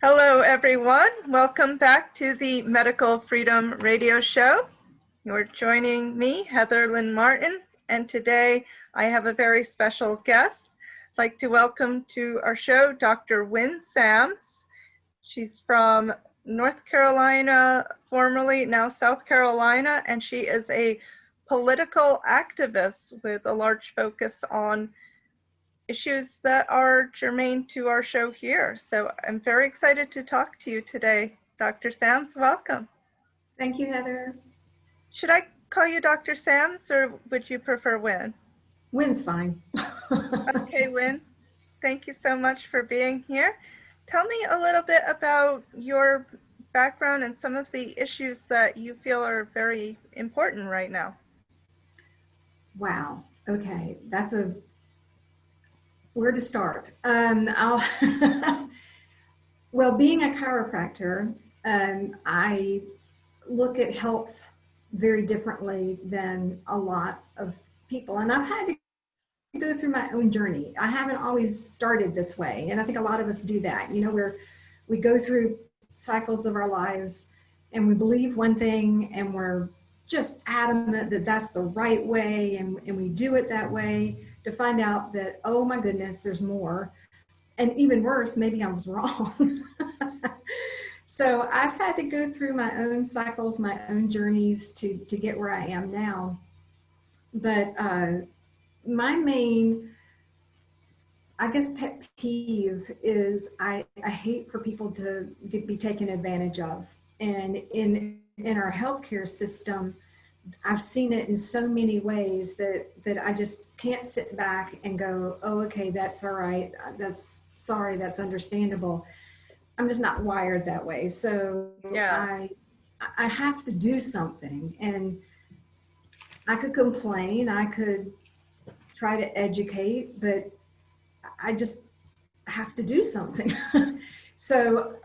Hello, everyone. Welcome back to the Medical Freedom Radio Show. You're joining me, Heather Lynn Martin, and today I have a very special guest. I'd like to welcome to our show Dr. Winn Sams. She's from North Carolina, formerly now South Carolina, and she is a political activist with a large focus on issues that are germane to our show here. So I'm very excited to talk to you today. Dr. Sams, welcome. Thank you, Heather. Should I call you Dr. Sams or would you prefer Winn? Winn's fine. Okay, Winn, thank you so much for being here. Tell me a little bit about your background and some of the issues that you feel are very important right now. Wow. Okay. Where to start? Well, being a chiropractor, I look at health very differently than a lot of people. And I've had to go through my own journey. I haven't always started this way. And I think a lot of us do that, where we go through cycles of our lives and we believe one thing and we're just adamant that that's the right way and we do it that way, to find out that, oh my goodness, there's more. And even worse, maybe I was wrong. So I've had to go through my own cycles, my own journeys to get where I am now. But my main, I guess, pet peeve is I hate for people to be taken advantage of. And in our healthcare system, I've seen it in so many ways that I just can't sit back and go, oh, okay, that's all right. That's understandable. I'm just not wired that way. So yeah. I have to do something, and I could complain, I could try to educate, but I just have to do something. So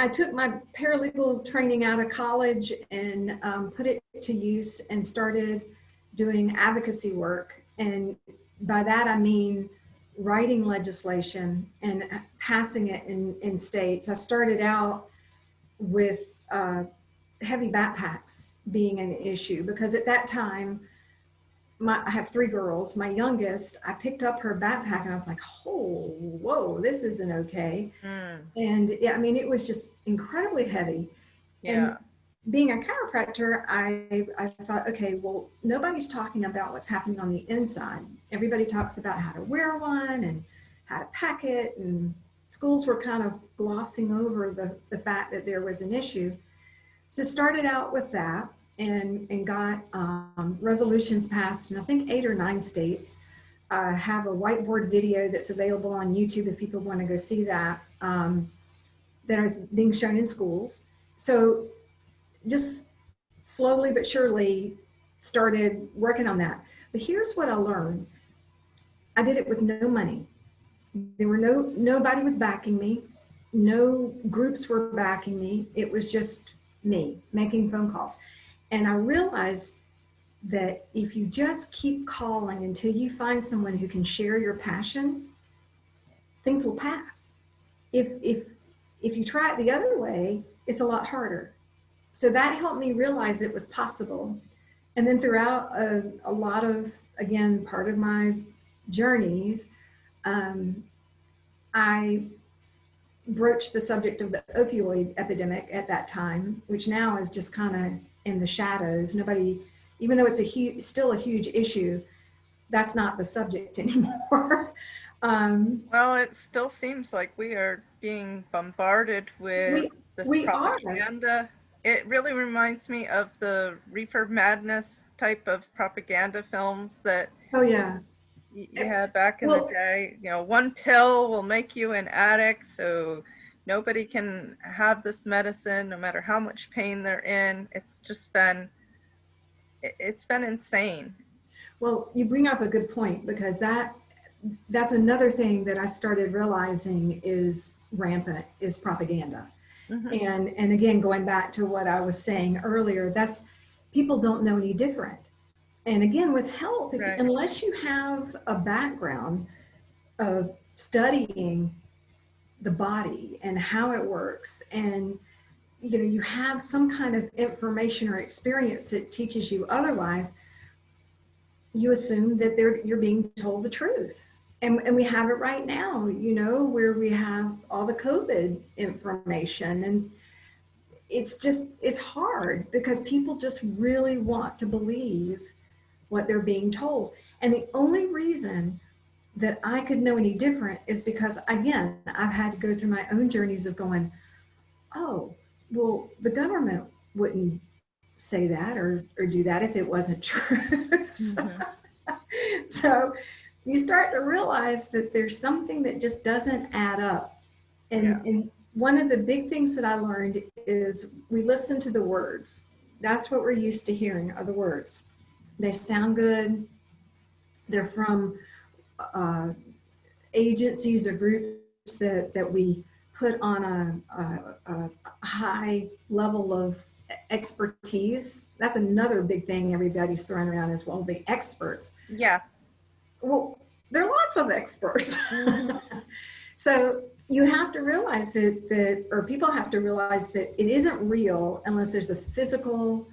I took my paralegal training out of college and put it to use and started doing advocacy work. And by that, I mean writing legislation and passing it in states. I started out with heavy backpacks being an issue, because at that time, I have 3 girls. My youngest, I picked up her backpack and I was like, oh, whoa, this isn't okay. And yeah, I mean, it was just incredibly heavy. Yeah. And being a chiropractor, I thought, okay, well, nobody's talking about what's happening on the inside. Everybody talks about how to wear one and how to pack it, and schools were kind of glossing over the fact that there was an issue. So started out with that and got resolutions passed in I think 8 or 9 states. I have a whiteboard video that's available on YouTube if people want to go see that, that is being shown in schools. So just slowly but surely started working on that. But here's what I learned. I did it with no money. There were nobody was backing me. No groups were backing me. It was just me making phone calls. And I realized that if you just keep calling until you find someone who can share your passion, things will pass. If you try it the other way, it's a lot harder. So that helped me realize it was possible. And then throughout a lot of, again, part of my journeys, I broached the subject of the opioid epidemic at that time, which now is just kind of in the shadows. Nobody, even though it's still a huge issue, that's not the subject anymore. Well, it still seems like we are being bombarded with this propaganda. It really reminds me of the Reefer Madness type of propaganda films that you had back in the day. One pill will make you an addict, so nobody can have this medicine no matter how much pain they're in. It's been insane. Well, you bring up a good point, because that's another thing that I started realizing is rampant, is propaganda. Mm-hmm. And again, going back to what I was saying earlier, that's, people don't know any different. And again, with health, unless you have a background of studying the body and how it works, and you have some kind of information or experience that teaches you otherwise, you assume that you're being told the truth. And we have it right now, where we have all the COVID information, and it's hard because people just really want to believe what they're being told. And the only reason that I could know any different is because, again, I've had to go through my own journeys of going, oh, well, the government wouldn't say that or do that if it wasn't true. So you start to realize that there's something that just doesn't add up. And one of the big things that I learned is we listen to the words. That's what we're used to hearing, are the words. They sound good. They're from agencies or groups that we put on a high level of expertise. That's another big thing everybody's throwing around as well, the experts. Yeah. Well, there are lots of experts. So you have to realize or people have to realize that it isn't real unless there's a physical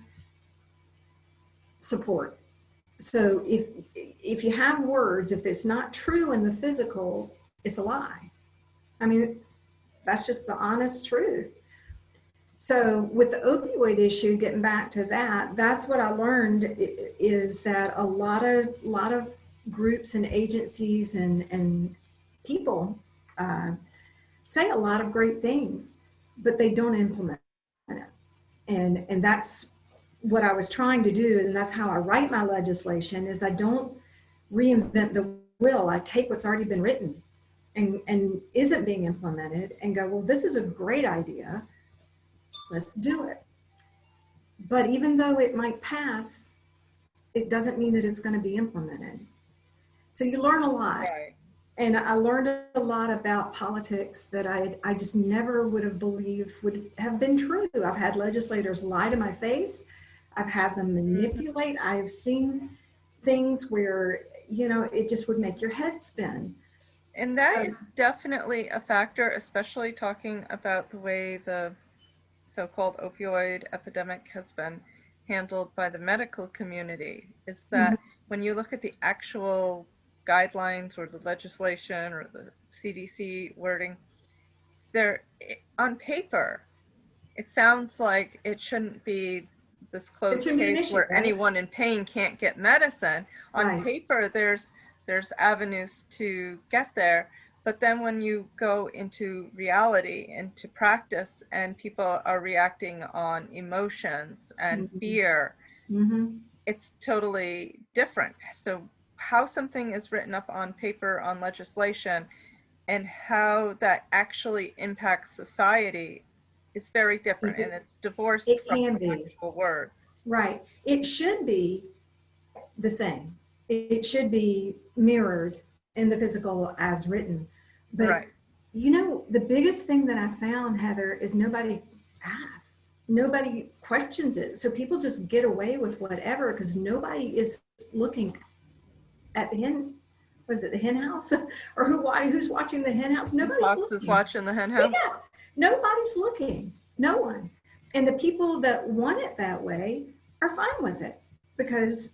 support. So if you have words, if it's not true in the physical, it's a lie. I mean, that's just the honest truth. So with the opioid issue, getting back to that, that's what I learned is that a lot of groups and agencies and people say a lot of great things, but they don't implement it. And that's what I was trying to do, and that's how I write my legislation, is I don't reinvent the wheel. I take what's already been written and isn't being implemented and go, well, this is a great idea. Let's do it. But even though it might pass, it doesn't mean that it's going to be implemented. So you learn a lot. Right. And I learned a lot about politics that I just never would have believed would have been true. I've had legislators lie to my face. I've had them manipulate. I've seen things where, it just would make your head spin. And that is definitely a factor, especially talking about the way the so-called opioid epidemic has been handled by the medical community, is that when you look at the actual guidelines or the legislation or the CDC wording, they're on paper, it sounds like it shouldn't be this closed case where anyone in pain can't get medicine. On paper, there's avenues to get there. But then when you go into reality, into practice, and people are reacting on emotions and fear, it's totally different. So how something is written up on paper on legislation and how that actually impacts society is very different, and it's divorced from the actual words. Right. It should be the same. It should be mirrored in the physical as written. But the biggest thing that I found, Heather, is nobody asks. Nobody questions it. So people just get away with whatever because nobody is looking at the hen house? Or who's watching the hen house? Nobody's looking. Is watching the hen house? Yeah, nobody's looking. No one. And the people that want it that way are fine with it because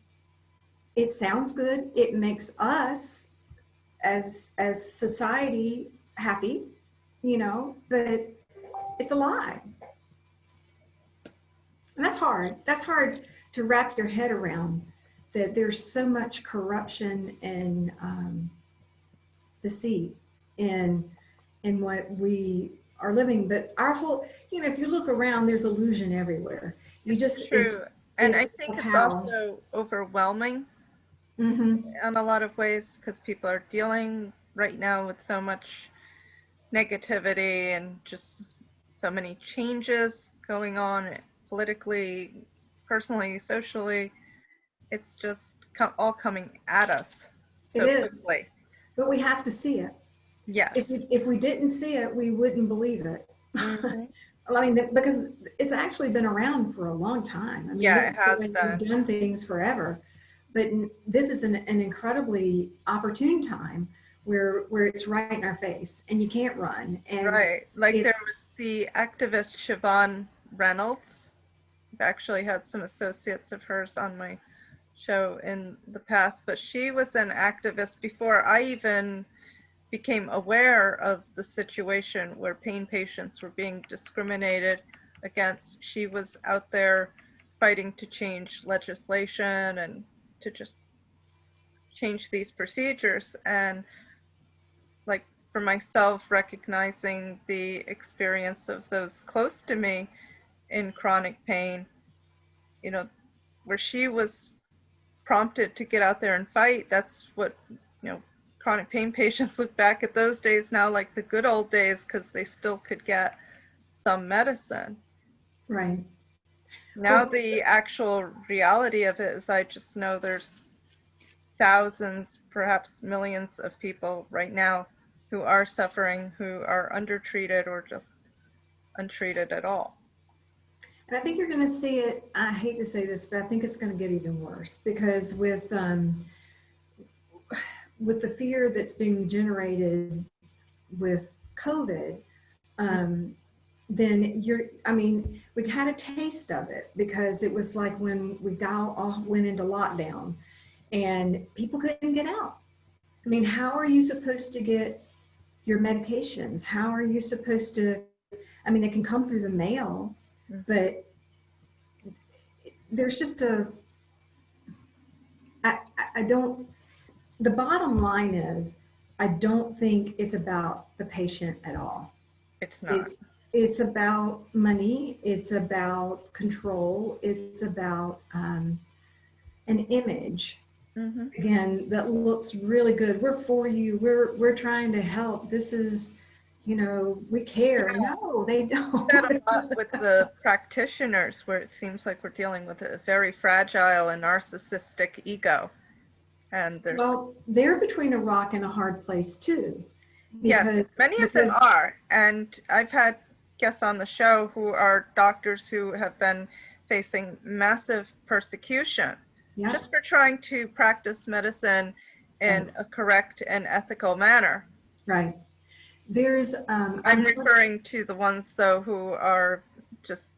it sounds good. It makes us as society happy, but it's a lie. And that's hard. That's hard to wrap your head around, that there's so much corruption and deceit in what we are living. But our whole, if you look around, there's illusion everywhere. You just, true. And I think it's also overwhelming in a lot of ways because people are dealing right now with so much negativity and just so many changes going on politically, personally, socially. It's just all coming at us so quickly. But we have to see it. Yes. If we didn't see it, we wouldn't believe it. I mean, because it's actually been around for a long time. I mean, it has been. We've done things forever. But this is an incredibly opportune time where it's right in our face and you can't run. And Right. Like there was the activist Siobhan Reynolds. I've actually had some associates of hers on my show in the past, but she was an activist before I even became aware of the situation where pain patients were being discriminated against. She was out there fighting to change legislation and to just change these procedures. And like for myself, recognizing the experience of those close to me in chronic pain, you know, where she was prompted to get out there and fight, that's what, chronic pain patients look back at those days now like the good old days because they still could get some medicine. right. Now Well, the actual reality of it is I just know there's thousands, perhaps millions of people right now who are suffering, who are undertreated or just untreated at all. and I think you're going to see it. I hate to say this, but I think it's going to get even worse because with the fear that's being generated with COVID, then we've had a taste of it because it was like when we all went into lockdown and people couldn't get out. I mean, how are you supposed to get your medications? How are you supposed to, they can come through the mail, but there's just I don't, the bottom line is, I don't think it's about the patient at all. It's not. It's about money. It's about control. It's about an image. Mm-hmm. Again, that looks really good. We're for you. We're trying to help. This is, we care. Yeah. No, they don't. That a lot with the practitioners, where it seems like we're dealing with a very fragile and narcissistic ego. And there's they're between a rock and a hard place too. Yes, many of them are. And I've had guests on the show who are doctors who have been facing massive persecution just for trying to practice medicine in a correct and ethical manner. Right. I'm referring to the ones, though, who are just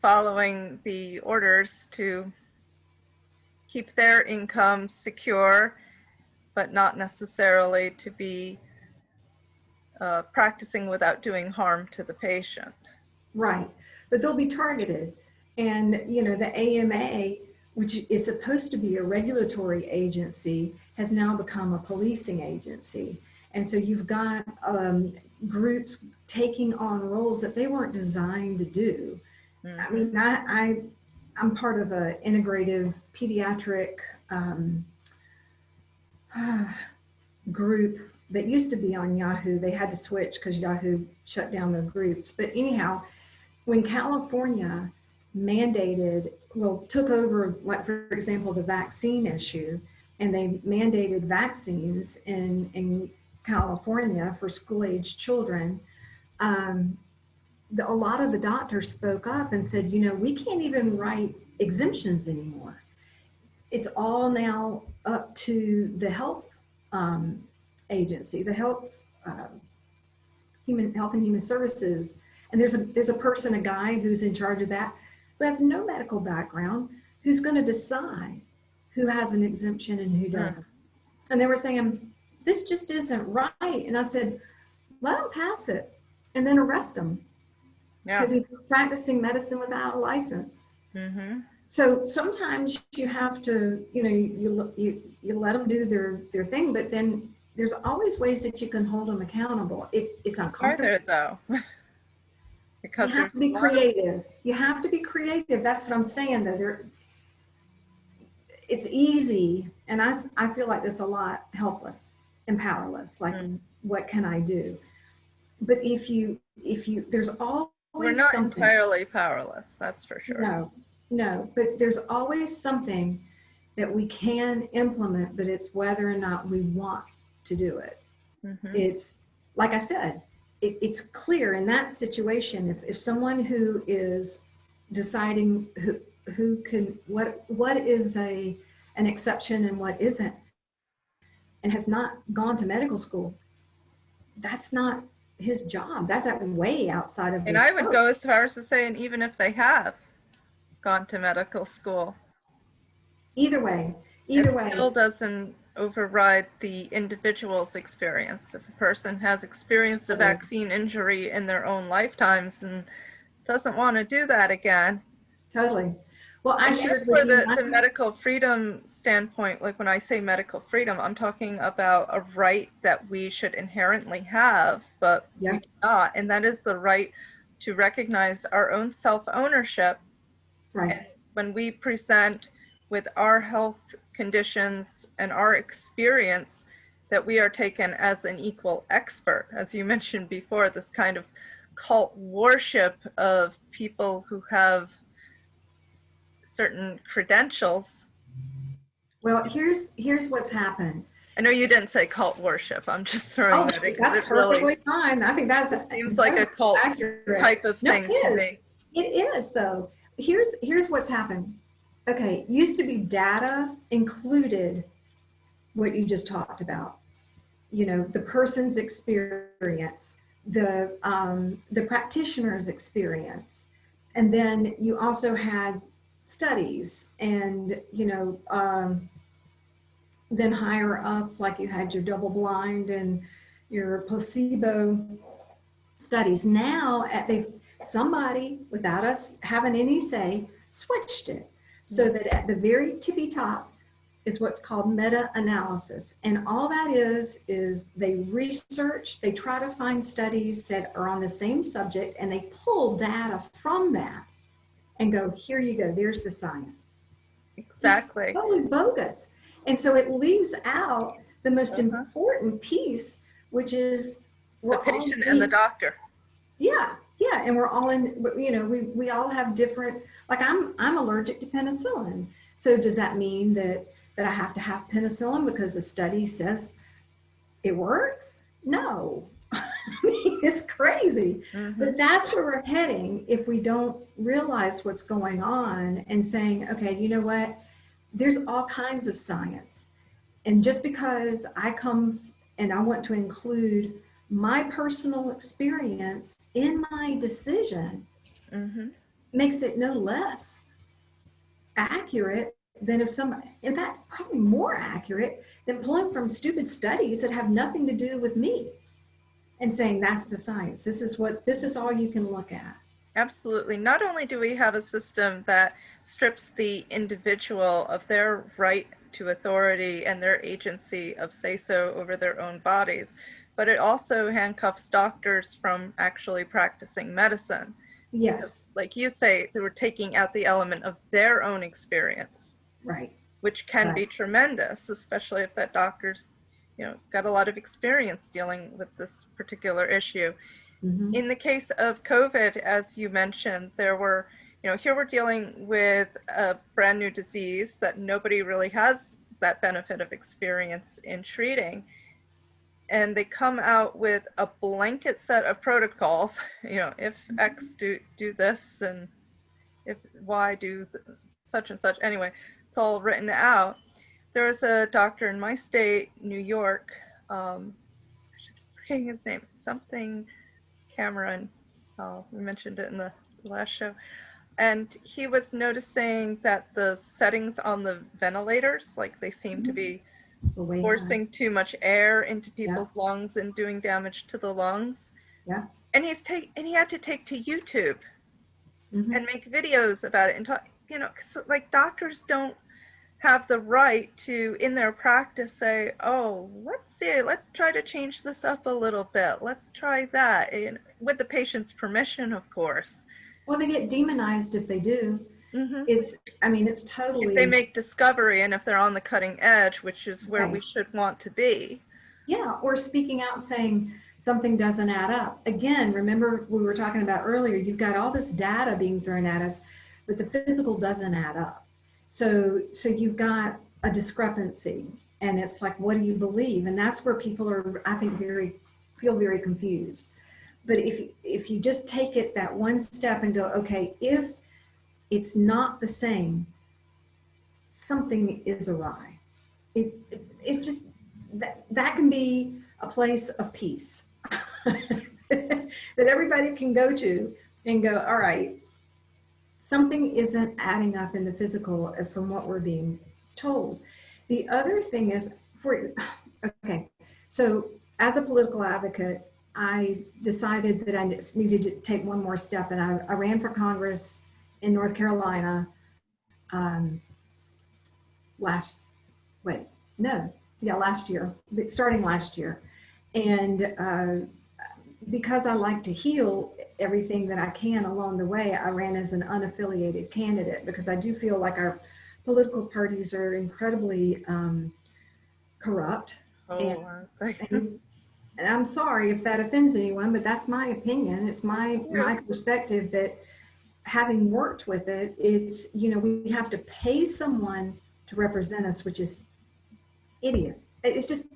following the orders to keep their income secure, but not necessarily to be practicing without doing harm to the patient. Right. But they'll be targeted. And, the AMA, which is supposed to be a regulatory agency, has now become a policing agency. And so you've got groups taking on roles that they weren't designed to do. Mm-hmm. I'm part of an integrative pediatric group that used to be on Yahoo. They had to switch because Yahoo shut down their groups. But anyhow, when California took over, like for example, the vaccine issue, and they mandated vaccines in California for school-age children, a lot of the doctors spoke up and said, we can't even write exemptions anymore. It's all now up to the health agency, the health and human services. And there's a person, a guy who's in charge of that, who has no medical background, who's going to decide who has an exemption and who doesn't. And they were saying, this just isn't right. And I said, let him pass it and then arrest him. Because he's practicing medicine without a license. Mm-hmm. So sometimes you have to, you let them do their thing, but then there's always ways that you can hold them accountable. It's uncomfortable. Are there though? Because you have to be creative. You have to be creative. That's what I'm saying though. It's easy, and I feel like this a lot, helpless and powerless. Like, what can I do? But if you, there's always we're not something. Entirely powerless, that's for sure. No, but there's always something that we can implement, but it's whether or not we want to do it. Mm-hmm. It's, like I said, it's clear in that situation, if someone who is deciding who can, what is an exception and what isn't, and has not gone to medical school, that's not his job. That's way outside of And his I would scope. go as far as to say, and even if they have gone to medical school, Either way, it either way. still doesn't override the individual's experience. If a person has experienced a Totally. vaccine injury in their own lifetimes and doesn't want to do that again. Totally. Well, I And that's shared with where you the medical freedom standpoint, like when I say medical freedom, I'm talking about a right that we should inherently have, but yeah, we do not. And that is the right to recognize our own self-ownership. right. And when we present with our health conditions and our experience, that we are taken as an equal expert. As you mentioned before, this kind of cult worship of people who have certain credentials. Well, here's what's happened. I know you didn't say cult worship. I'm just throwing Oh, that in because that's it really perfectly fine. I think that's seems like a cult accurate. type of No, thing it to is. me. It is though. Here's what's happened. Okay, used to be data included what you just talked about. You know, the person's experience, the practitioner's experience, and then you also had studies, and then higher up, like you had your double blind and your placebo studies. Now they've somebody without us having any say switched it so that at the very tippy top is what's called meta-analysis. And all that is they research, they try to find studies that are on the same subject, and they pull data from that and go, here you go, there's the science. Exactly. It's totally bogus. And so it leaves out the most important piece, which is the patient and the doctor. Yeah, yeah, and we're all in. We all have different. Like I'm allergic to penicillin. So does that mean that I have to have penicillin because the study says it works? No. I mean, it's crazy. But that's where we're heading if we don't realize what's going on and saying, okay, you know what? There's all kinds of science. And just because I come and I want to include my personal experience in my decision makes it no less accurate than if somebody, in fact, probably more accurate than pulling from stupid studies that have nothing to do with me and saying that's the science. This is all you can look at. Absolutely. Not only do we have a system that strips the individual of their right to authority and their agency of say-so over their own bodies, but it also handcuffs doctors from actually practicing medicine. Yes. Because, like you say, they were taking out the element of their own experience. Right. Which can be tremendous, especially if that doctor's, got a lot of experience dealing with this particular issue. In the case of COVID, as you mentioned, there were, here we're dealing with a brand new disease that nobody really has that benefit of experience in treating. And they come out with a blanket set of protocols, if X do this and if Y do such and such. Anyway, it's all written out. There was a doctor in my state, New York, I should keep forgetting his name, something Cameron, we mentioned it in the last show, and he was noticing that the settings on the ventilators, like they seem to be forcing too much air into people's lungs and doing damage to the lungs. Yeah. And he had to take to YouTube and make videos about it and talk, 'cause, like, doctors don't have the right to, in their practice, say, oh, let's try to change this up a little bit. Let's try that, and with the patient's permission, of course. Well, they get demonized if they do. It's totally. If they make discovery and if they're on the cutting edge, which is where we should want to be. Yeah, or speaking out saying something doesn't add up. Again, remember we were talking about earlier, you've got all this data being thrown at us, but the physical doesn't add up. So you've got a discrepancy, and it's like, what do you believe? And that's where people are, I think, feel very confused. But if you just take it that one step and go, okay, if it's not the same, something is awry. It's just, that can be a place of peace that everybody can go to and go, all right, something isn't adding up in the physical from what we're being told. The other thing is okay, so as a political advocate, I decided that I needed to take one more step, and I ran for Congress in North Carolina um, last, wait, no, yeah, last year, starting last year. And because I like to heal everything that I can along the way, I ran as an unaffiliated candidate because I do feel like our political parties are incredibly corrupt. Oh, And I'm sorry if that offends anyone, but that's my opinion. It's my perspective that having worked with it, it's, you know, we have to pay someone to represent us, which is hideous. It's just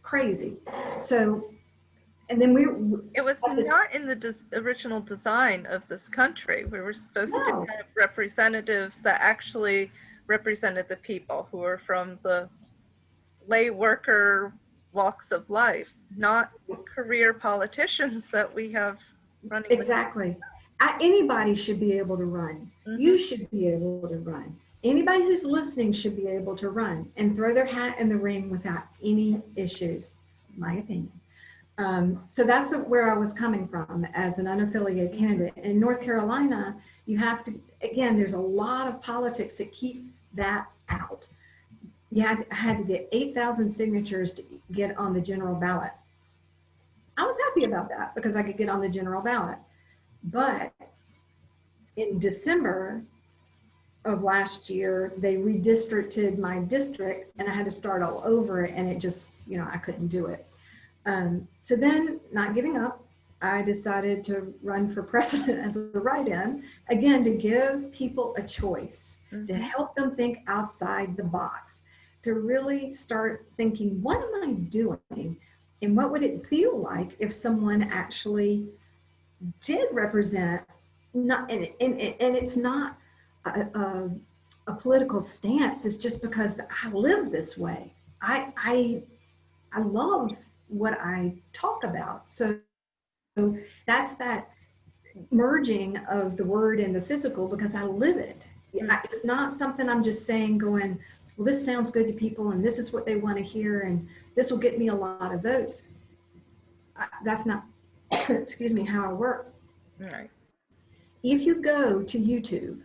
crazy. So, and then it was not in the original design of this country. We were supposed to have representatives that actually represented the people who are from the lay worker walks of life, not career politicians that we have running. Exactly. Anybody should be able to run. You should be able to run. Anybody who's listening should be able to run and throw their hat in the ring without any issues, my opinion. So that's where I was coming from as an unaffiliated candidate. In North Carolina, you have to, again, there's a lot of politics that keep that out. I had to get 8,000 signatures to get on the general ballot. I was happy about that because I could get on the general ballot. But in December of last year, they redistricted my district and I had to start all over, and it just, you know, I couldn't do it. So then, not giving up, I decided to run for president as a write-in, again, to give people a choice, to help them think outside the box, to really start thinking, what am I doing? And what would it feel like if someone actually did represent, not, and it's not a political stance, it's just because I live this way. I love what I talk about. So that's that merging of the word and the physical because I live it. It's not something I'm just saying going, well, this sounds good to people and this is what they want to hear and this will get me a lot of votes. That's not, excuse me, how I work. Right. If you go to YouTube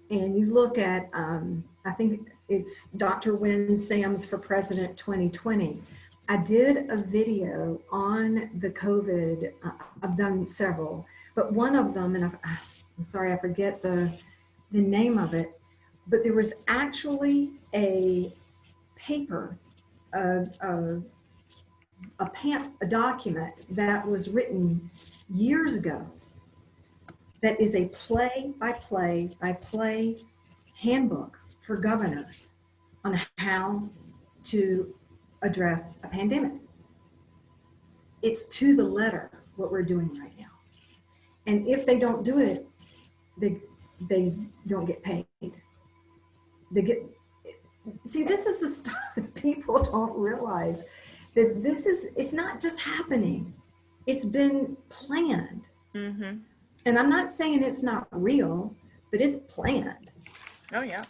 and you look at, I think it's Dr. Winn Sam's for President 2020, I did a video on the COVID. I've done several, but one of them, and I'm sorry, I forget the name of it, but there was actually a paper, a document that was written years ago that is a play-by-play handbook for governors on how to address a pandemic. It's to the letter what we're doing right now. And if they don't do it, they don't get paid. See, this is the stuff that people don't realize, that it's not just happening. It's been planned. And I'm not saying it's not real, but it's planned. Oh, yeah.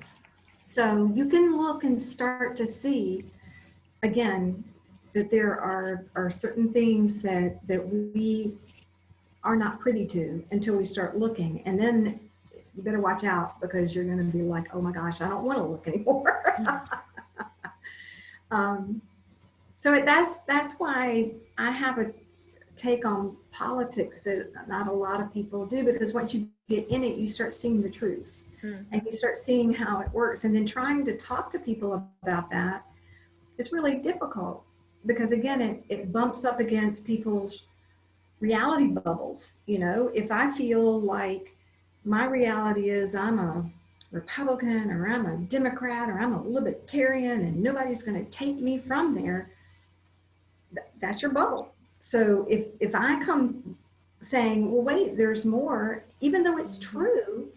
So you can look and start to see, again, that there are certain things that we are not privy to until we start looking. And then you better watch out because you're going to be like, oh my gosh, I don't want to look anymore. So that's why I have a take on politics that not a lot of people do, because once you get in it, you start seeing the truths and you start seeing how it works. And then trying to talk to people about that is really difficult because, again, it bumps up against people's reality bubbles. You know, if I feel like my reality is I'm a Republican or I'm a Democrat or I'm a libertarian and nobody's going to take me from there, that's your bubble. So if I come saying, well, wait, there's more, even though it's true,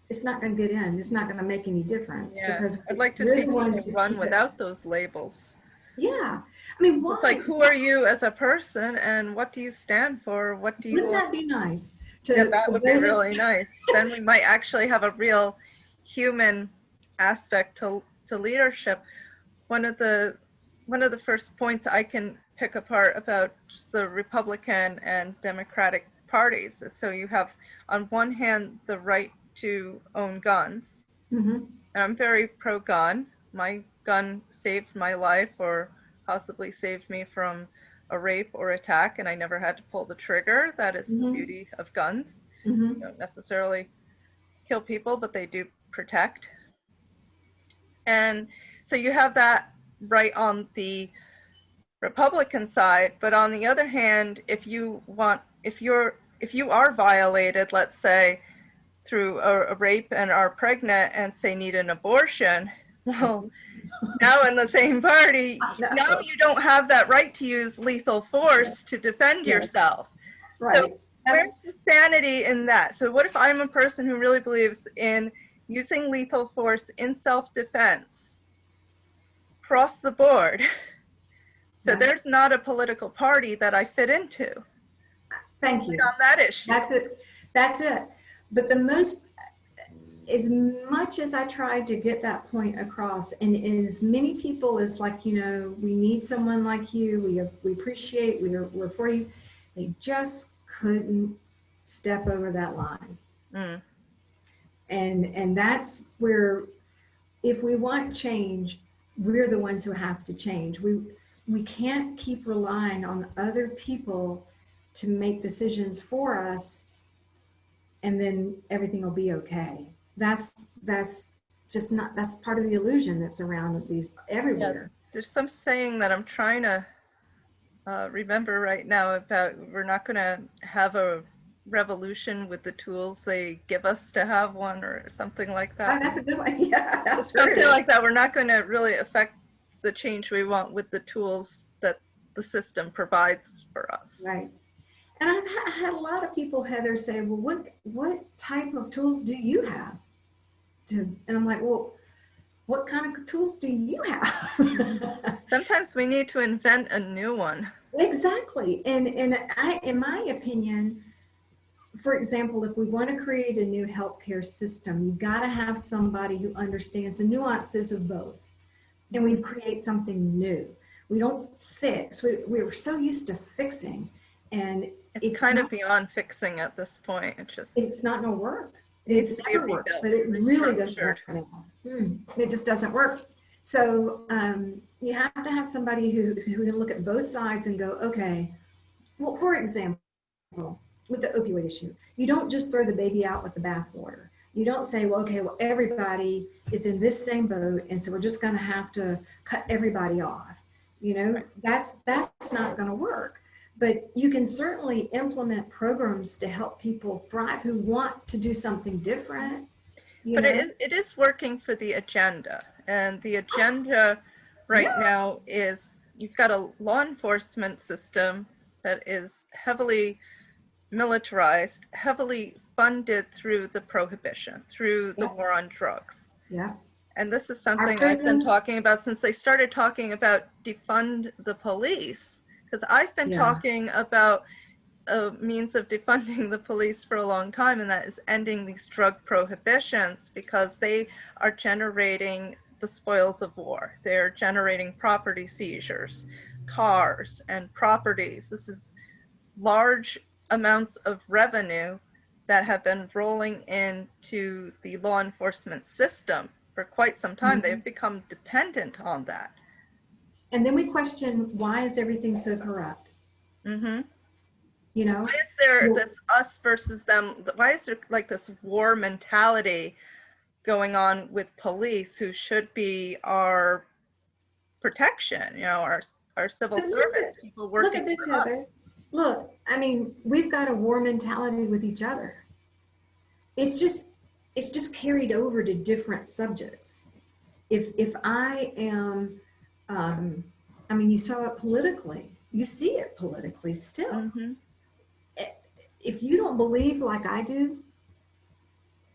it's not going to get in. It's not going to make any difference. Yeah. Because I'd like to see people run without those labels. Yeah. I mean, why? It's like, who are you as a person and what do you stand for? What do you Wouldn't want? that be nice Yeah, to that would be vote it? really nice. Then we might actually have a real human aspect to leadership. One of the first points I can pick apart about just the Republican and Democratic parties is, so you have on one hand the right to own guns. Mm-hmm. And I'm very pro-gun. My gun saved my life or possibly saved me from a rape or attack, and I never had to pull the trigger. That is the Mm-hmm. beauty of guns. Mm-hmm. They don't necessarily kill people, but they do protect. And so you have that right on the Republican side, but on the other hand, if you are violated, let's say through a rape and are pregnant and say need an abortion, well, now in the same party, now No. you don't have that right to use lethal force to defend Yes. yourself. So Right. where's That's the sanity in that? So what if I'm a person who really believes in using lethal force in self-defense across the board? So yeah. there's not a political party that I fit into Thank you. on that issue. That's it. That's it. But the most, as much as I tried to get that point across, and as many people as like, you know, we need someone like you, we appreciate, we're for you, they just couldn't step over that line. Mm. And that's where, if we want change, we're the ones who have to change. We can't keep relying on other people to make decisions for us and then everything will be okay. That's just not, that's part of the illusion that's around these everywhere. There's some saying that I'm trying to remember right now about we're not going to have a revolution with the tools they give us to have one or something like that. Oh, that's a good one. Yeah, that's something like that. We're not going to really affect the change we want with the tools that the system provides for us. Right. And I've had a lot of people, Heather, say, well, what type of tools do you have? And I'm like, well, what kind of tools do you have? Sometimes we need to invent a new one. Exactly. And in my opinion, for example, if we want to create a new healthcare system, you got to have somebody who understands the nuances of both. And we create something new. We don't fix. We're so used to fixing, and it's kind of beyond fixing at this point. It's not going to work. It never works, but it really doesn't work anymore. It just doesn't work. So you have to have somebody who can look at both sides and go, okay, well, for example, with the opioid issue, you don't just throw the baby out with the bathwater. You don't say, well, okay, well, everybody is in this same boat, and so we're just going to have to cut everybody off. You know, that's not going to work. But you can certainly implement programs to help people thrive who want to do something different. But it is working for the agenda. And the agenda right now is you've got a law enforcement system that is heavily militarized, heavily funded through the prohibition, through the war on drugs. Yeah. And this is something I've been talking about since they started talking about defund the police. Because I've been talking about a means of defunding the police for a long time, and that is ending these drug prohibitions, because they are generating the spoils of war. They're generating property seizures, cars and properties. This is large amounts of revenue that have been rolling into the law enforcement system for quite some time. They've become dependent on that. And then we question, why is everything so corrupt? Mm-hmm. You know, why is there this us versus them? Why is there like this war mentality going on with police, who should be our protection? You know, our civil servants, people working. Look at this, Heather. Look, I mean, we've got a war mentality with each other. It's just carried over to different subjects. If I am, I mean, you saw it politically. You see it politically still. Mm-hmm. If you don't believe like I do,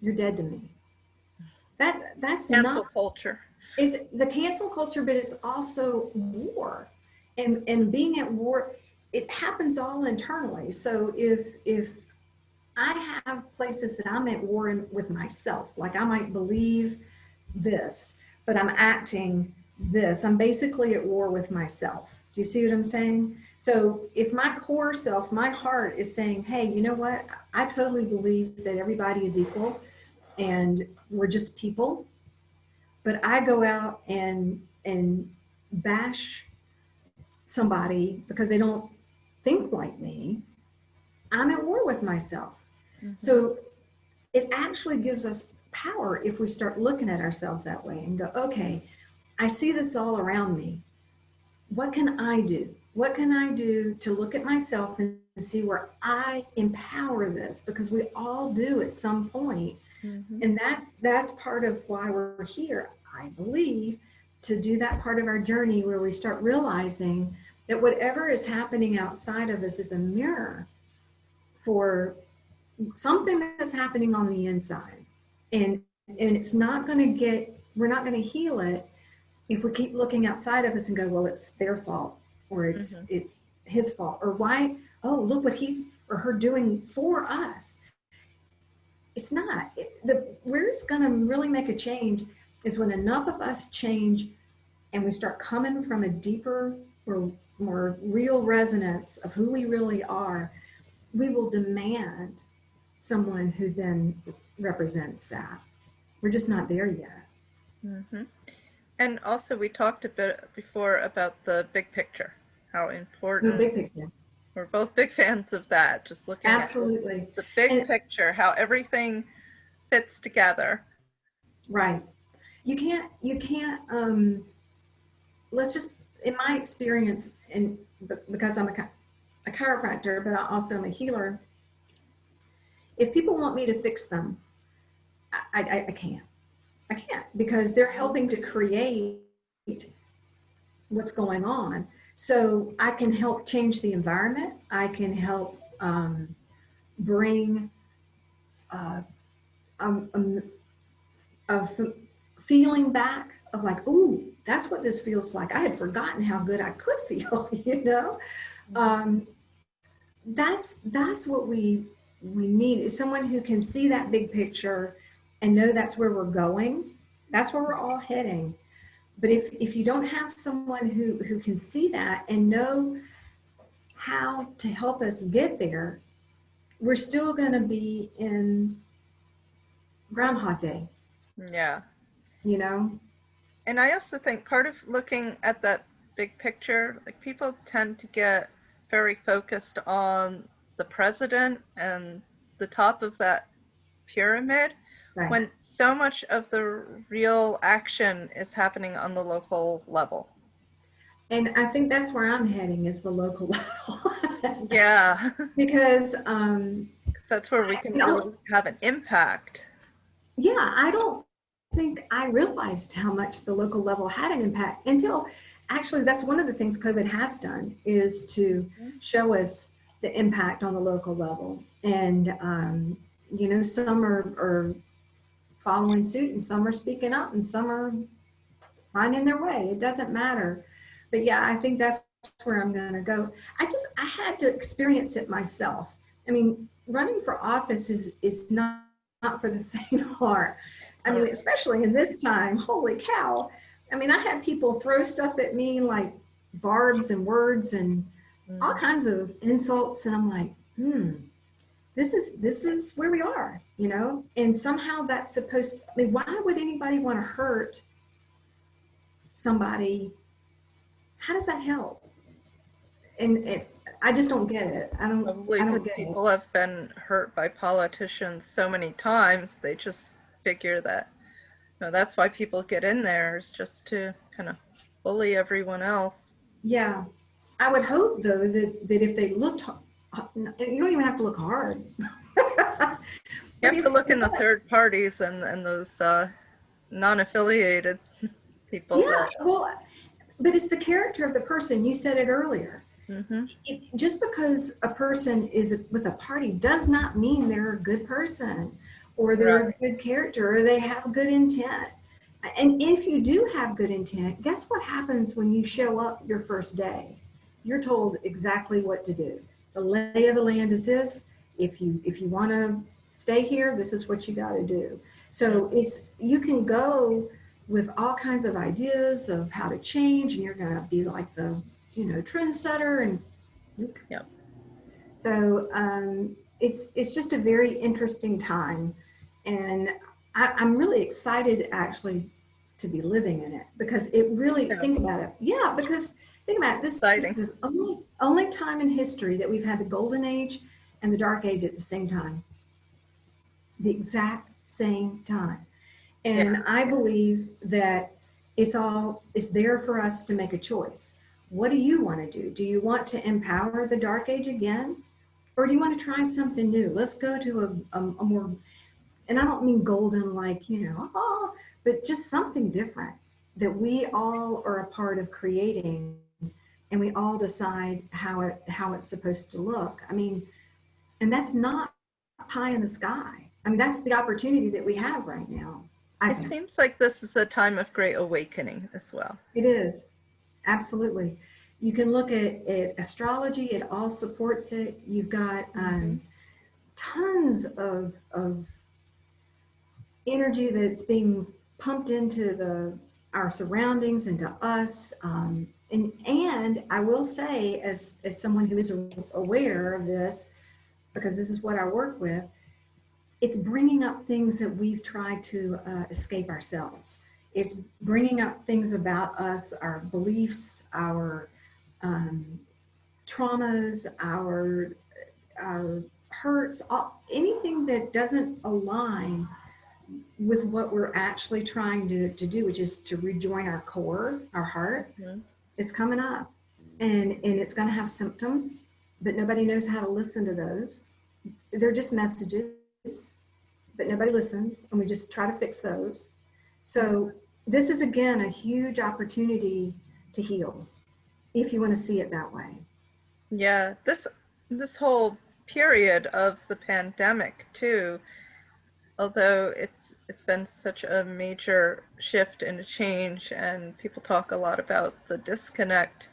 you're dead to me. That's cancel not culture. It's the cancel culture, but it's also war. And being at war, it happens all internally. So if I have places that I'm at war with myself, like I might believe this, but I'm acting this, I'm basically at war with myself. Do you see what I'm saying? So if my core self, my heart is saying, hey, you know what? I totally believe that everybody is equal and we're just people, but I go out and bash somebody because they don't think like me, I'm at war with myself. Mhm. So it actually gives us power if we start looking at ourselves that way and go, okay, I see this all around me. What can I do? What can I do to look at myself and see where I empower this? Because we all do at some point. Mhm. And that's part of why we're here, I believe, to do that part of our journey where we start realizing that whatever is happening outside of us is a mirror for something that's happening on the inside. And it's not going to we're not going to heal it if we keep looking outside of us and go, well, it's their fault, or Mhm. it's his fault, or why, oh, look what he's or her doing for us. It's not. Where it's going to really make a change is when enough of us change and we start coming from a deeper or more real resonance of who we really are. We will demand someone who then represents that. We're just not there yet. Mhm. And also, we talked a bit before about the big picture, how No important. big picture. We're both big fans of that, just looking at Absolutely. the big And picture, how everything fits together. right. You can't let's just, in my experience, and because I'm a chiropractor, but I also am a healer, if people want me to fix them, I can't. I can't because they're helping to create what's going on. So I can help change the environment. I can help bring uh, um, um, a feeling back of like, ooh, that's what this feels like. I had forgotten how good I could feel, you know? Um, that's what we need is someone who can see that big picture and know that's where we're going. That's where we're all heading. But if you don't have someone who can see that and know how to help us get there, we're still going to be in Groundhog Day, Yeah. you know? And I also think part of looking at that big picture, like people tend to get very focused on the president and the top of that pyramid Right. when so much of the real action is happening on the local level. And I think that's where I'm heading is the local level. Yeah, Because that's where we can you know, really have an impact. yeah, I don't think I realized how much the local level had an impact until actually that's one of the things COVID has done is to show us the impact on the local level. And, you know, some are following suit and some are speaking up and some are finding their way. It doesn't matter. But yeah, I think that's where I'm going to go. I had to experience it myself. I mean, running for office is not for the faint of heart. I All mean, right. especially in this time, holy cow. I mean, I had people throw stuff at me like barbs and words and all Mm. kinds of insults. And I'm like, this is where we are, you know? And somehow that's supposed to, I mean, why would anybody want to hurt somebody? How does that help? And I just don't get it. Probably I because don't get it. people have been hurt by politicians so many times, they just figure that, that's why people get in there, is just to kind of bully everyone else. Yeah. I would hope though that if they looked, you don't even have to look hard. You But have to if look you in the know, third parties and those non-affiliated people yeah, that. well, but it's the character of the person. You said it earlier. Hmm. Just because a person is with a party does not mean they're a good person or they're a Right. good character or they have good intent. And if you do have good intent, guess what happens when you show up your first day? You're told exactly what to do. The lay of the land is this. If you want to stay here, this is what you got to do. So you can go with all kinds of ideas of how to change, and you're going to be like the trendsetter. And Yep. so it's just a very interesting time, and I'm really excited actually to be living in it, because it really, think about it. Yeah, because think about it. This is the only time in history that we've had the golden age and the dark age at the same time, the exact same time. And I believe that it's there for us to make a choice. What do you want to do? Do you want to empower the dark age again? Or do you want to try something new? Let's go to a more, and I don't mean golden like, but just something different that we all are a part of creating, and we all decide how it's supposed to look. I mean, and that's not pie in the sky. I mean, that's the opportunity that we have right now. It seems like this is a time of great awakening as well. It is. Absolutely. You can look at astrology, it all supports it. You've got tons of energy that's being pumped into our surroundings and to us. And I will say, as someone who is aware of this, because this is what I work with, it's bringing up things that we've tried to escape ourselves. It's bringing up things about us, our beliefs, our traumas, our hurts, anything that doesn't align with what we're actually trying to do, which is to rejoin our core, our heart. It's coming up, and it's going to have symptoms, but nobody knows how to listen to those. They're just messages, but nobody listens, and we just try to fix those. So this is, again, a huge opportunity to heal, if you want to see it that way. Yeah, this whole period of the pandemic too, although it's been such a major shift and a change, and people talk a lot about the disconnect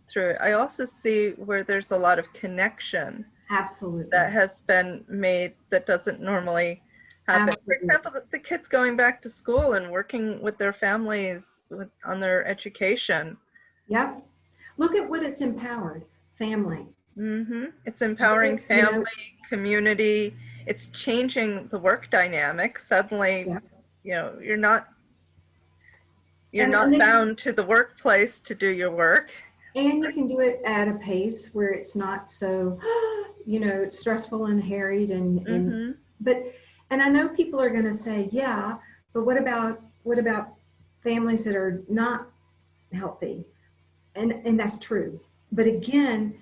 through it, I also see where there's a lot of connection. Absolutely. That has been made that doesn't normally happen. Absolutely. For example, the kids going back to school and working with their families on their education. Yep. Look at what it's empowered. Family. It's empowering family, community. It's changing the work dynamic. Suddenly, you're not bound to the workplace to do your work. And you can do it at a pace where it's not so, stressful and harried and I know people are going to say, yeah, but what about families that are not healthy? And that's true. But again,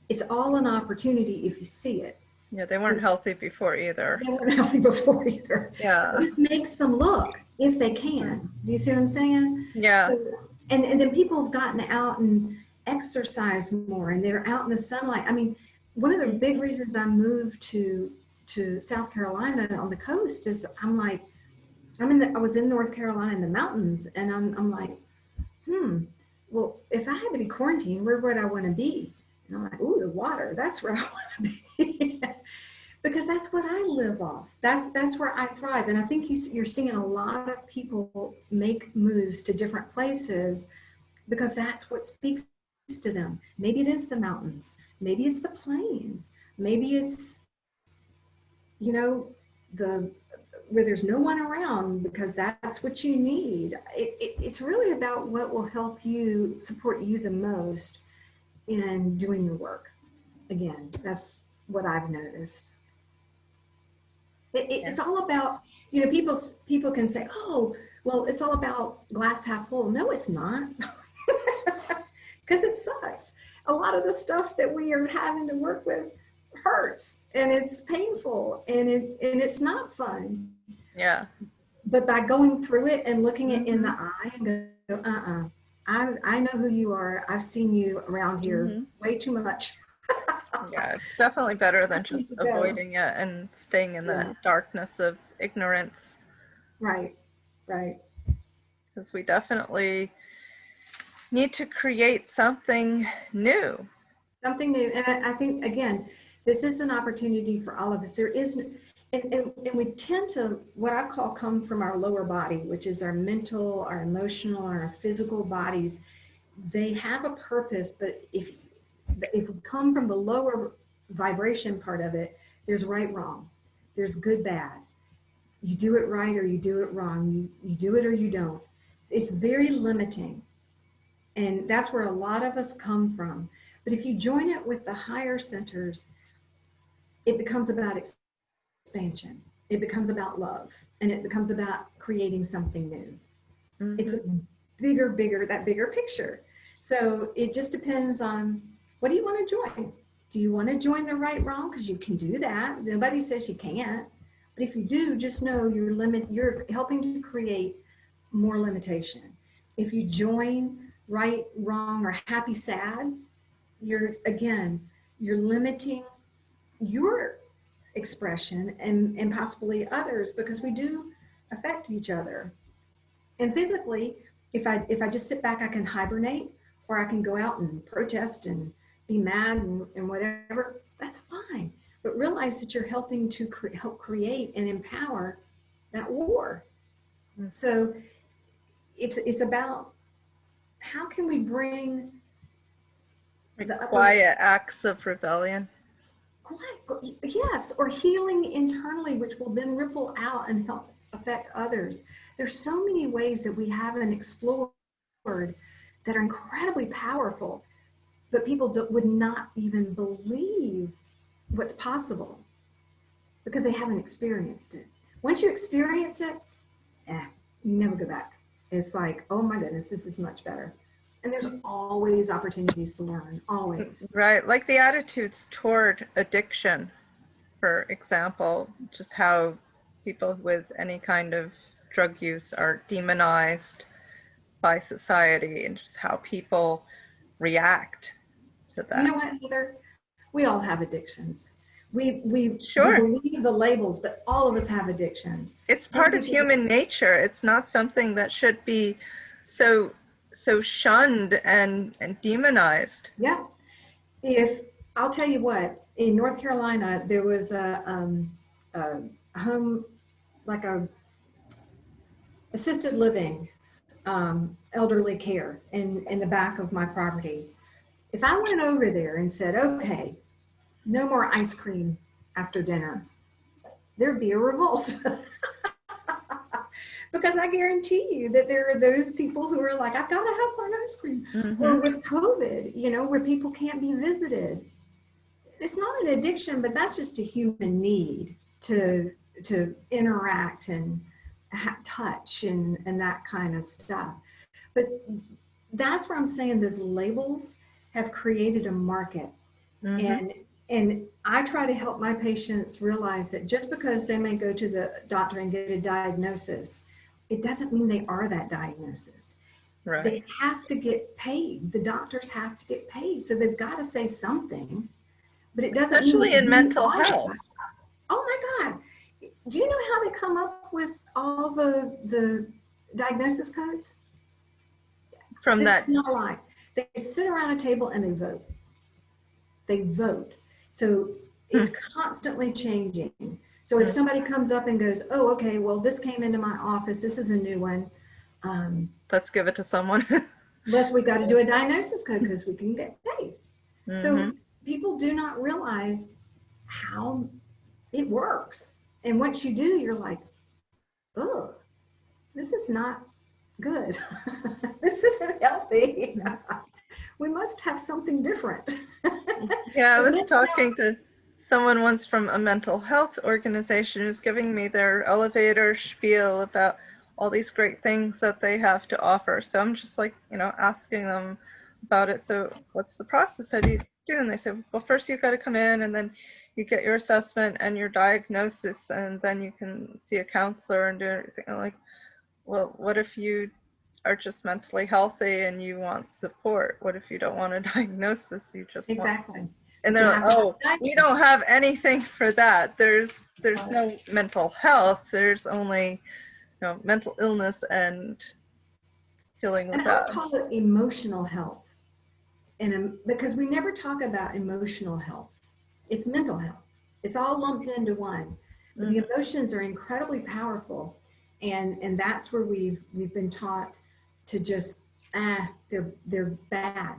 it's all an opportunity if you see it. Yeah, they weren't healthy before either. They weren't healthy before either. Yeah. It makes them look, if they can. Do you see what I'm saying? Yeah. So, and then people have gotten out and exercised more, and they're out in the sunlight. I mean, one of the big reasons I moved to South Carolina on the coast is I was in North Carolina in the mountains, and I'm like, well, if I had to be quarantined, where would I want to be? And I'm like, ooh, the water, that's where I want to be. Because that's what I live off. That's where I thrive. And I think you're seeing a lot of people make moves to different places because that's what speaks to them. Maybe it is the mountains. Maybe it's the plains. Maybe it's, where there's no one around because that's what you need. It's really about what will help you, support you the most in doing your work. Again, that's what I've noticed. It's all about, people can say, oh, well, it's all about glass half full. No, it's not. Because it sucks. A lot of the stuff that we are having to work with hurts and it's painful and it's not fun. Yeah. But by going through it and looking it in the eye and go, I know who you are. I've seen you around here way too much. Yeah, it's definitely better than just avoiding it and staying in the darkness of ignorance. Right. because we definitely need to create something new. Something new. And I think, again, this is an opportunity for all of us. There is, and we tend to, what I call, come from our lower body, which is our mental, our emotional, our physical bodies. They have a purpose, but if we come from the lower vibration part of it, there's right, wrong. There's good, bad. You do it right or you do it wrong. You do it or you don't. It's very limiting. And that's where a lot of us come from. But if you join it with the higher centers, it becomes about expansion. It becomes about love. And it becomes about creating something new. Mm-hmm. It's a that bigger picture. So it just depends on, what do you want to join? Do you want to join the right, wrong? Because you can do that. Nobody says you can't. But if you do, just know you're helping to create more limitation. If you join right, wrong, or happy, sad, you're limiting your expression and possibly others, because we do affect each other. And physically, if I just sit back, I can hibernate, or I can go out and protest and be mad and whatever. That's fine. But realize that you're helping to help create and empower that war. And so it's about, how can we bring the quiet acts of rebellion? Yes, or healing internally, which will then ripple out and help affect others. There's so many ways that we haven't explored that are incredibly powerful, but people would not even believe what's possible because they haven't experienced it. Once you experience it, you never go back. It's like, oh my goodness, this is much better. And there's always opportunities to learn, always. Right, like the attitudes toward addiction, for example, just how people with any kind of drug use are demonized by society, and just how people react to that. You know what, Heather? We all have addictions. We sure. believe the labels, but all of us have addictions. It's part of human nature. It's not something that should be so shunned and demonized. Yeah. I'll tell you what, in North Carolina, there was a home, like a assisted living, elderly care in the back of my property. If I went over there and said, okay, no more ice cream after dinner, there'd be a revolt. Because I guarantee you that there are those people who are like, I've got to have my ice cream. Mm-hmm. Or with COVID, where people can't be visited. It's not an addiction, but that's just a human need to interact and touch and that kind of stuff. But that's where I'm saying those labels have created a market. Mm-hmm. And I try to help my patients realize that just because they may go to the doctor and get a diagnosis, it doesn't mean they are that diagnosis. Right. They have to get paid. The doctors have to get paid. So they've got to say something, but it doesn't especially in mental health. Oh my God. Do you know how they come up with all the diagnosis codes? From this that. Is not a lie. They sit around a table and they vote. They vote. So it's constantly changing. So if somebody comes up and goes, oh, okay, well, this came into my office. This is a new one. Let's give it to someone. Unless we got to do a diagnosis code because we can get paid. Mm-hmm. So people do not realize how it works. And once you do, you're like, oh, this is not good. This isn't healthy. We must have something different. Yeah, I was talking to someone once from a mental health organization who's giving me their elevator spiel about all these great things that they have to offer. So I'm just like, asking them about it. So what's the process? How do you do? And they say, well, first you've got to come in and then you get your assessment and your diagnosis, and then you can see a counselor and do everything. I'm like, well, what if you are just mentally healthy and you want support? What if you don't want a diagnosis? You just exactly. And they're like, oh, we don't have anything for that. There's no mental health. There's only mental illness and dealing with And I would that. call it emotional health. And because we never talk about emotional health, it's mental health. It's all lumped into one. But the emotions are incredibly powerful, and that's where we've been taught to just they're bad.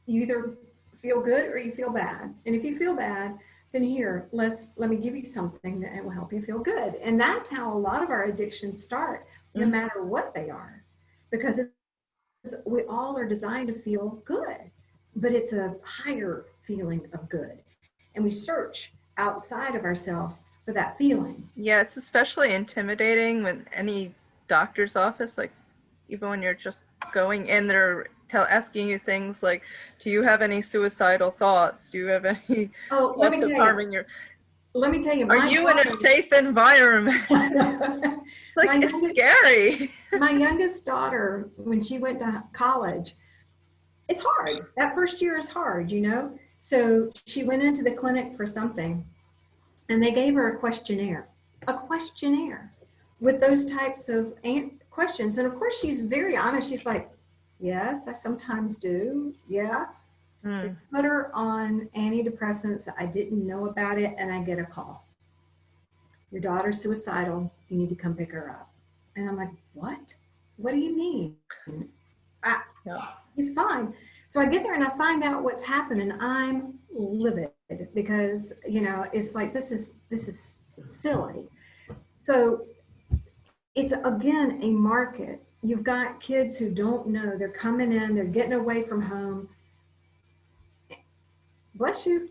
You either feel good or you feel bad. And if you feel bad, then here, let me give you something that will help you feel good. And that's how a lot of our addictions start, no matter what they are, because we all are designed to feel good, but it's a higher feeling of good. And we search outside of ourselves for that feeling. Yeah, it's especially intimidating when any doctor's office, like even when you're just going in there, asking you things like, do you have any suicidal thoughts? Do you have any Oh, thoughts of harming your, let me tell you, are my you in a daughter, safe environment? Like, my it's youngest, scary. my youngest daughter, when she went to college, it's hard. That first year is hard, you know? So she went into the clinic for something, and they gave her a questionnaire with those types of questions. And of course, she's very honest. She's like, yes, I sometimes do. Yeah. They put her on antidepressants. I didn't know about it, and I get a call. Your daughter's suicidal. You need to come pick her up. And I'm like, what? What do you mean? Yeah. He's fine. So I get there and I find out what's happening. I'm livid because, you know, it's like, this is silly. So it's, again, a market. You've got kids who don't know. They're coming in, they're getting away from home. Bless you.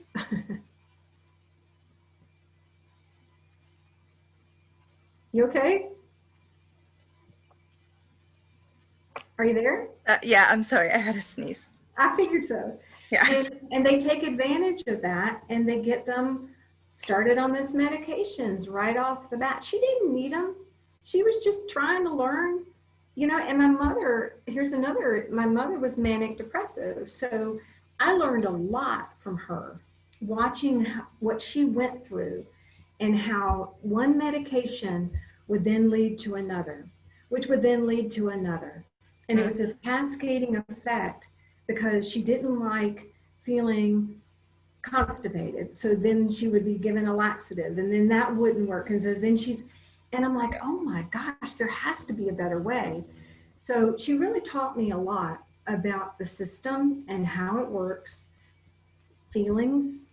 You okay? Are you there? Yeah, I'm sorry, I had a sneeze. I figured so. Yeah. And they take advantage of that, and they get them started on those medications right off the bat. She didn't need them. She was just trying to learn, you know. And my mother, my mother was manic depressive. So I learned a lot from her, watching what she went through and how one medication would then lead to another, which would then lead to another. And it was this cascading effect because she didn't like feeling constipated. So then she would be given a laxative, and then that wouldn't work. And so then and I'm like, oh my gosh, there has to be a better way. So she really taught me a lot about the system and how it works, feelings,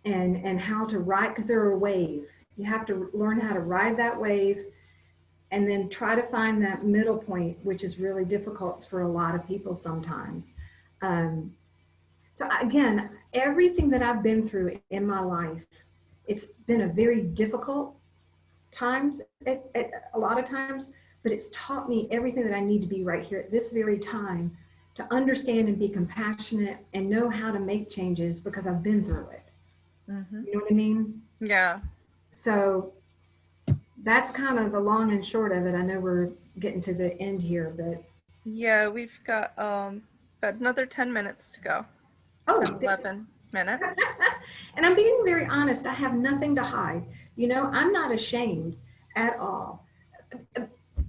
and how to ride, because they're a wave. You have to learn how to ride that wave and then try to find that middle point, which is really difficult for a lot of people sometimes. So again, everything that I've been through in my life, it's been a very difficult times, at a lot of times, but it's taught me everything that I need to be right here at this very time to understand and be compassionate and know how to make changes because I've been through it. You know what I mean? Yeah. So that's kind of the long and short of it. I know we're getting to the end here, but Yeah, we've got about another 10 minutes to go. 11 minutes. And I'm being very honest. I have nothing to hide. You know, I'm not ashamed at all.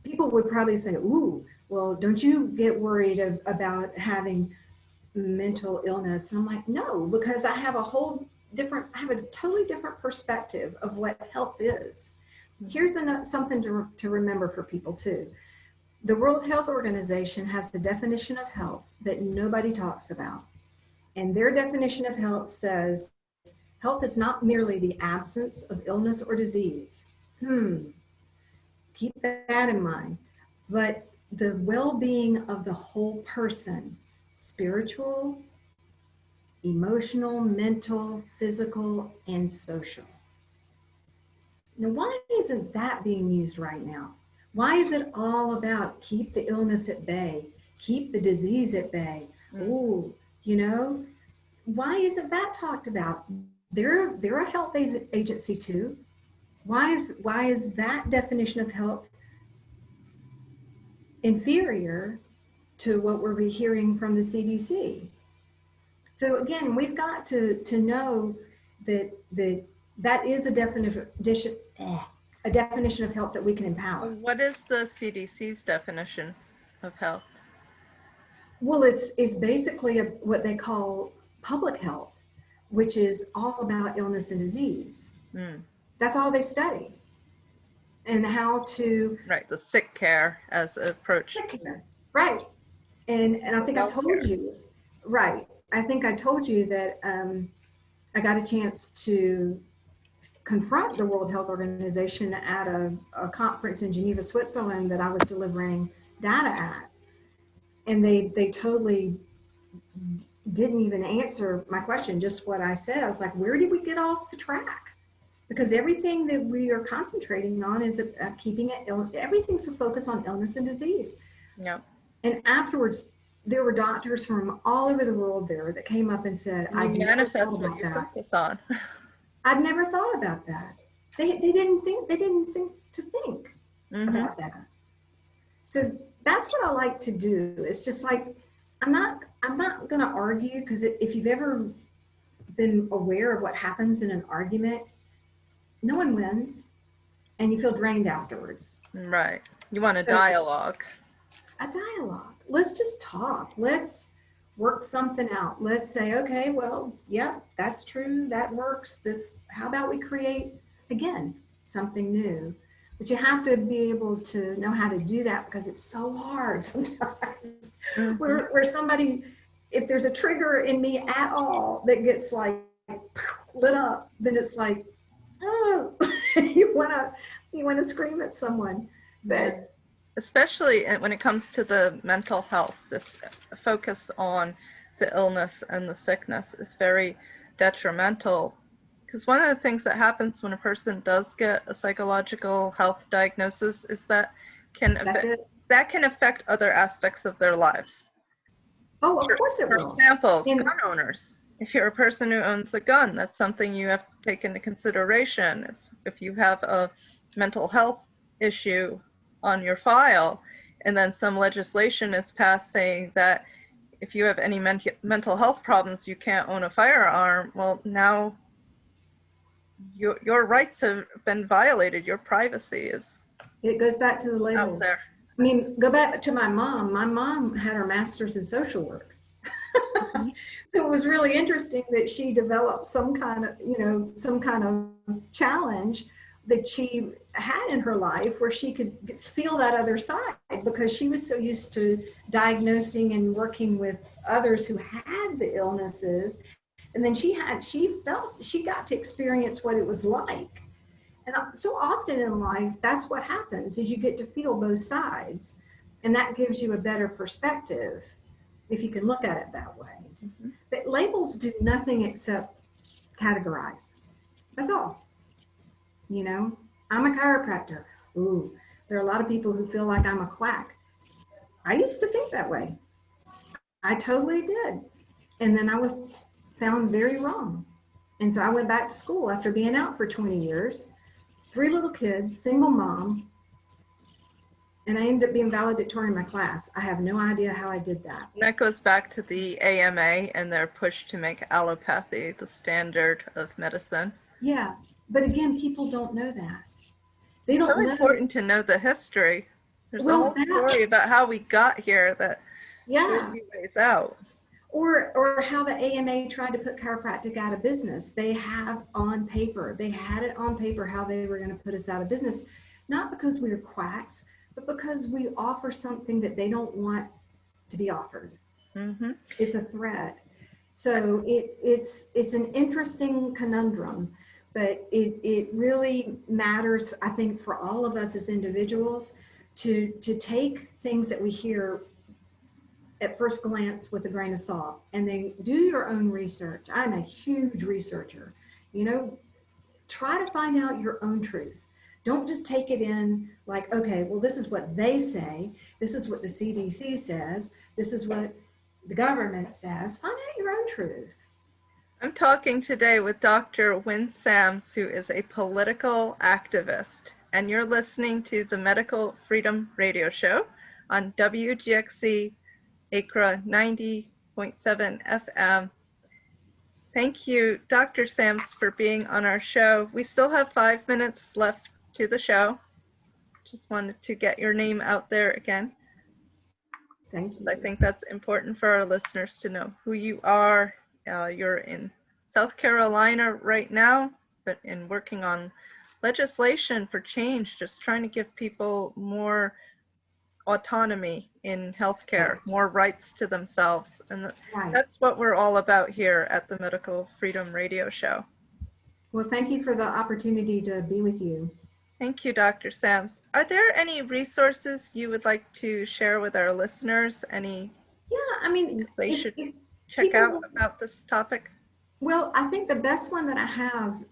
People would probably say, ooh, well, don't you get worried about having mental illness? And I'm like, no, because I have a totally different perspective of what health is. Here's something to remember for people too. The World Health Organization has the definition of health that nobody talks about. And their definition of health says, health is not merely the absence of illness or disease. Keep that in mind. But the well-being of the whole person, spiritual, emotional, mental, physical, and social. Now, why isn't that being used right now? Why is it all about keep the illness at bay, keep the disease at bay? Ooh, you know, why isn't that talked about? They're a health agency too. Why is that definition of health inferior to what we're hearing from the CDC? So again, we've got to know that is a definition of health that we can empower. What is the CDC's definition of health? Well, it's basically what they call public health, which is all about illness and disease. Mm. That's all they study, and how to Right, the sick care as approach. take care. Right. And I think I told Healthcare. you, right. I think I told you that I got a chance to confront the World Health Organization at a conference in Geneva, Switzerland that I was delivering data at. And they totally didn't even answer my question, just what I said. I was like, where did we get off the track? Because everything that we are concentrating on is keeping it, everything's a focus on illness and disease. Yeah. And afterwards, there were doctors from all over the world there that came up and said, You manifest what you that. focus on. I'd never thought about that. They didn't think to think about that. So that's what I like to do. It's just like, I'm not going to argue, because if you've ever been aware of what happens in an argument, no one wins and you feel drained afterwards. Right. You want a dialogue. A dialogue. Let's just talk. Let's work something out. Let's say, okay, well, yeah, that's true. That works. How about we create, again, something new? But you have to be able to know how to do that, because it's so hard sometimes. Where somebody, if there's a trigger in me at all that gets like lit up, then it's like, oh, you want to scream at someone. But especially when it comes to the mental health, this focus on the illness and the sickness is very detrimental, because one of the things that happens when a person does get a psychological health diagnosis is that can affect other aspects of their lives. Oh, of course it will. For example, gun owners. If you're a person who owns a gun, that's something you have to take into consideration. If you have a mental health issue on your file, and then some legislation is passed saying that if you have any mental health problems, you can't own a firearm, well, now your rights have been violated. Your privacy is It goes back to the labels. Out there. I mean, go back to my mom. My mom had her master's in social work. So it was really interesting that she developed some kind of challenge that she had in her life, where she could feel that other side, because she was so used to diagnosing and working with others who had the illnesses. And then she got to experience what it was like. And so often in life, that's what happens, is you get to feel both sides. And that gives you a better perspective if you can look at it that way. But labels do nothing except categorize. That's all. You know, I'm a chiropractor. Ooh, there are a lot of people who feel like I'm a quack. I used to think that way. I totally did. And then I was found very wrong. And so I went back to school after being out for 20 years, 3 little kids, single mom, and I ended up being valedictorian in my class. I have no idea how I did that. And that goes back to the AMA and their push to make allopathy the standard of medicine. Yeah, but again, people don't know that. They don't know. It's so important to know the history. There's a whole story about how we got here that shows you ways out. Or how the AMA tried to put chiropractic out of business. They had it on paper how they were going to put us out of business, not because we were quacks, but because we offer something that they don't want to be offered. It's a threat. So it's an interesting conundrum, but it really matters, I think, for all of us as individuals to take things that we hear at first glance with a grain of salt, and then do your own research. I'm a huge researcher. You know, try to find out your own truth. Don't just take it in like, okay, well, this is what they say. This is what the CDC says. This is what the government says. Find out your own truth. I'm talking today with Dr. Winn Sams, who is a political activist, and you're listening to the Medical Freedom Radio Show on WGXC Acra 90.7 FM. Thank you, Dr. Sams, for being on our show. We still have 5 minutes left to the show. Just wanted to get your name out there again. Thank you. I think that's important for our listeners to know who you are. You're in South Carolina right now, but in working on legislation for change, just trying to give people more autonomy in healthcare, more rights to themselves. And Right. that's what we're all about here at the Medical Freedom Radio Show. Well, thank you for the opportunity to be with you. Thank you, Dr. Sams. Are there any resources you would like to share with our listeners? Any Yeah, I mean, things they should if check people, out about this topic? well, I think the best one that I have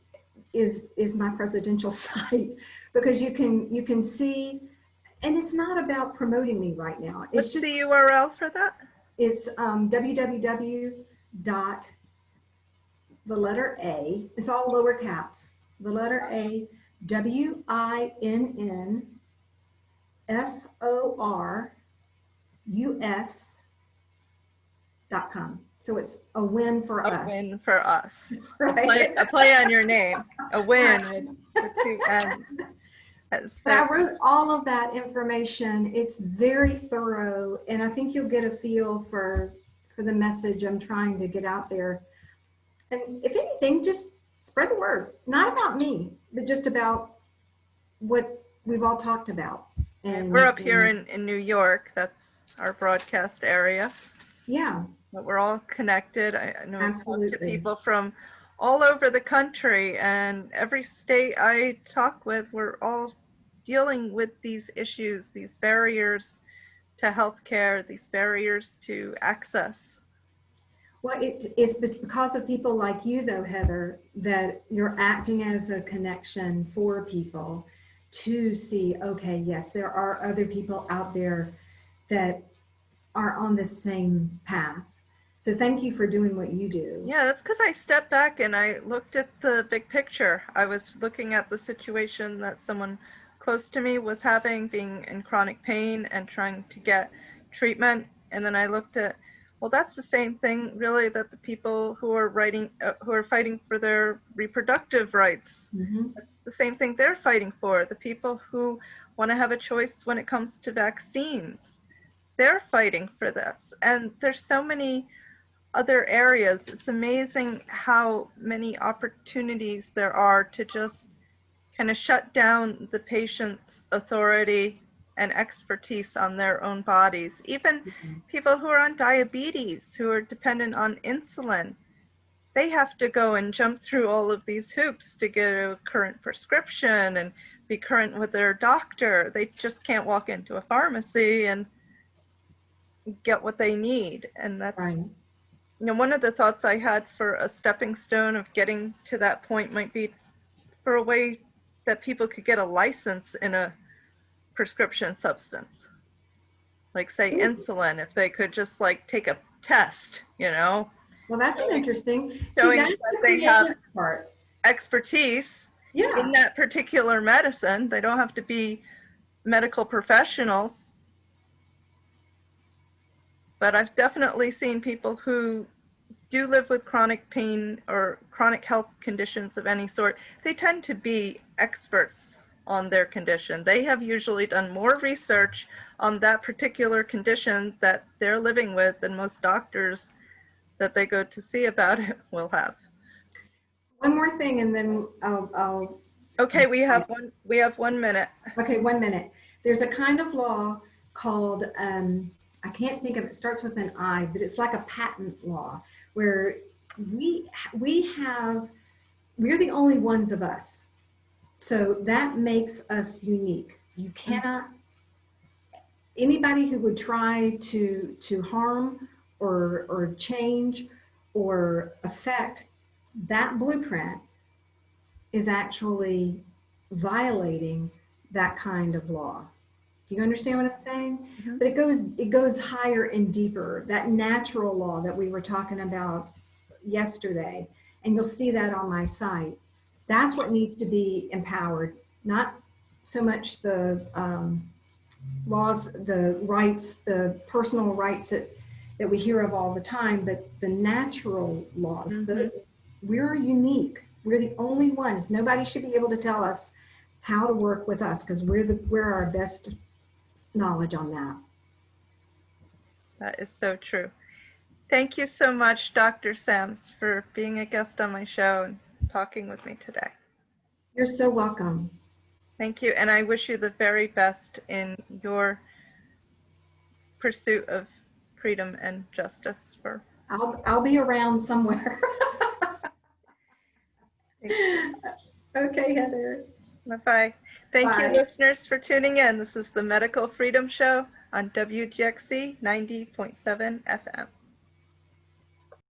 is my presidential site, because you can see, and it's not about promoting me right now. It's What's just, the URL for that? it's www. The letter A, it's all lower caps, the letter A, WINNFORUS.com. So it's a win for A us. win for us. That's right. A play on your name. A win with two N's. But I wrote all of that information. It's very thorough, and I think you'll get a feel for the message I'm trying to get out there. And if anything, just spread the word. Not about me, but just about what we've all talked about. And we're up here in New York. That's our broadcast area. Yeah. But we're all connected. I know I've talked to Absolutely. people from all over the country, and every state I talk with, we're all dealing with these issues, these barriers to healthcare, these barriers to access. Well, it's because of people like you, though, Heather, that you're acting as a connection for people to see, okay, yes, there are other people out there that are on the same path. So thank you for doing what you do. Yeah, that's because I stepped back and I looked at the big picture. I was looking at the situation that someone close to me was having, being in chronic pain and trying to get treatment. And then I looked at, well, that's the same thing really that the people who are fighting for their reproductive rights. Mm-hmm. That's the same thing they're fighting for. The people who want to have a choice when it comes to vaccines, they're fighting for this. And there's so many other areas. It's amazing how many opportunities there are to just kind of shut down the patient's authority and expertise on their own bodies. Even people who are on diabetes, who are dependent on insulin, they have to go and jump through all of these hoops to get a current prescription and be current with their doctor. They just can't walk into a pharmacy and get what they need. And that's Right. One of the thoughts I had for a stepping stone of getting to that point might be for a way that people could get a license in a prescription substance. Like say insulin, if they could just like take a test, Well, that's an interesting. showing See, that's that the they have creative part. expertise Yeah. in that particular medicine. They don't have to be medical professionals. But I've definitely seen people who do live with chronic pain or chronic health conditions of any sort. They tend to be experts on their condition. They have usually done more research on that particular condition that they're living with than most doctors that they go to see about it will have. One more thing, and then I'll Okay, we have 1 minute. Okay, 1 minute. There's a kind of law called, I can't think of it, starts with an I, but it's like a patent law where we're the only ones of us. So that makes us unique. You cannot, anybody who would try to harm or change or affect that blueprint is actually violating that kind of law. Do you understand what I'm saying? Mm-hmm. But it goes higher and deeper. That natural law that we were talking about yesterday, and you'll see that on my site. That's what needs to be empowered, not so much the laws, the rights, the personal rights that we hear of all the time, but the natural laws. Mm-hmm. We're unique. We're the only ones. Nobody should be able to tell us how to work with us because we're our best knowledge on that. That is so true. Thank you so much, Dr. Sams, for being a guest on my show and talking with me today. You're so welcome. Thank you, and I wish you the very best in your pursuit of freedom and justice for. I'll be around somewhere. Okay, Heather. Bye-bye. Thank you, Bye. listeners, for tuning in. This is the Medical Freedom Show on WGXC 90.7 FM.